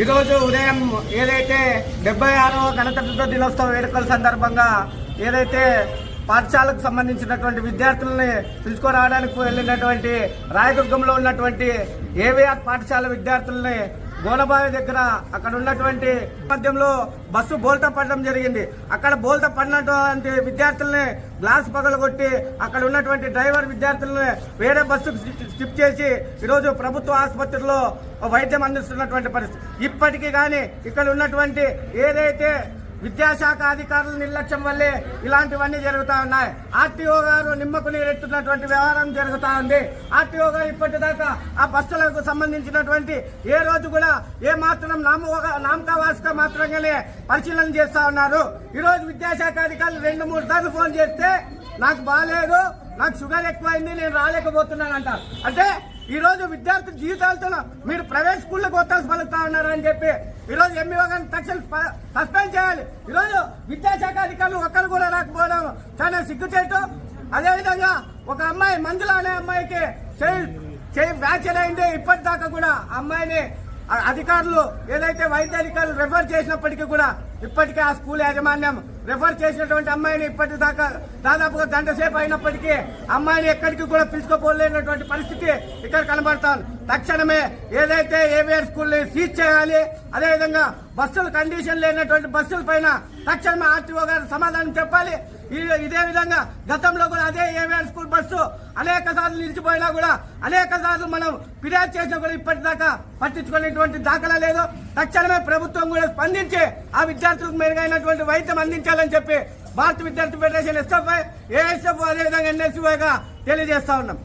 ఈరోజు ఉదయం ఏదైతే 76వ గణతంత్ర దినోత్సవ వేడుకల సందర్భంగా ఏదైతే పాఠశాలకు సంబంధించినటువంటి విద్యార్థులని పిలుచుకురావడానికి వెళ్ళినటువంటి రాయదుర్గంలో ఉన్నటువంటి ఏవిఆర్ పాఠశాల విద్యార్థులని గోనబావి దగ్గర అక్కడ ఉన్నటువంటి మధ్యంలో బస్సు బోల్తా పడడం జరిగింది. అక్కడ బోల్తా పడినటువంటి విద్యార్థుల్ని గ్లాస్ పగలగొట్టి అక్కడ ఉన్నటువంటి డ్రైవర్ విద్యార్థులని వేరే బస్సుకు షిఫ్ట్ చేసి ఈరోజు ప్రభుత్వ ఆసుపత్రిలో వైద్యం అందిస్తున్నటువంటి పరిస్థితి. ఇప్పటికీ కానీ ఇక్కడ ఉన్నటువంటి ఏదైతే విద్యాశాఖ అధికారుల నిర్లక్ష్యం వల్లే ఇలాంటివన్నీ జరుగుతూ ఉన్నాయి. ఆర్టీఓ గారు నిమ్మకు నీరెత్తున్నటువంటి వ్యవహారం జరుగుతూ ఉంది. ఆర్టీఓ గారు ఇప్పటిదాకా ఆ బస్సులకు సంబంధించినటువంటి ఏ రోజు కూడా ఏ మాత్రం నామకావాసిక మాత్రంగానే పరిశీలన చేస్తా ఉన్నారు. ఈరోజు విద్యాశాఖ అధికారులు 2-3 సార్లు ఫోన్ చేస్తే నాకు బాగాలేదు, నాకు షుగర్ ఎక్కువైంది, నేను రాలేకపోతున్నాను అంటారు. అంటే ఈ రోజు విద్యార్థుల జీవితాలతో మీరు ప్రైవేట్ స్కూళ్ళకు ఒత్తాసు పలుకుతా ఉన్నారని చెప్పి ఈరోజు ఎంఈఓ గారిని తక్షణం సస్పెండ్ చేయాలి. ఈరోజు విద్యాశాఖ అధికారులు ఒక్కరు కూడా రాకపోవడం చాలా సిగ్గుచేటు. అదేవిధంగా ఒక అమ్మాయి మంజుల అనే అమ్మాయికి చేయి ఫ్రాక్చర్ అయింది. ఇప్పటిదాకా కూడా అమ్మాయిని అధికారులు ఏదైతే వైద్య అధికారులు రెఫర్ చేసినప్పటికీ కూడా ఇప్పటికే ఆ స్కూల్ యాజమాన్యం రెఫర్ చేసినటువంటి అమ్మాయిని ఇప్పటిదాకా దాదాపుగా గంట సేపు అయినప్పటికీ అమ్మాయిని ఎక్కడికి కూడా పిలుచుకోపోలేనటువంటి పరిస్థితి ఇక్కడ కనబడతాను. తక్షణమే ఏదైతే ఏవిఆర్ స్కూల్ ని సీజ్ చేయాలి. అదేవిధంగా బస్సులు కండిషన్ లేనటువంటి బస్సుల పైన తక్షణమే ఆర్టీఓ గారు సమాధానం చెప్పాలి. ఇదే విధంగా గతంలో కూడా అదే ఏవిఆర్ స్కూల్ బస్సు అనేక సార్లు నిలిచిపోయినా కూడా అనేక సార్లు మనం ఫిర్యాదు చేసినా కూడా ఇప్పటిదాకా పట్టించుకునేటువంటి దాఖలా లేదు. తక్షణమే ప్రభుత్వం కూడా స్పందించి ఆ విద్యార్థులకు మెరుగైనటువంటి వైద్యం అందించాలని చెప్పి భారత విద్యార్థి ఫెడరేషన్ ఎస్ఎఫ్ఐ, ఏఎస్ఎఫ్ అదేవిధంగా ఎన్ఎస్యూఐగా తెలియజేస్తా ఉన్నాం.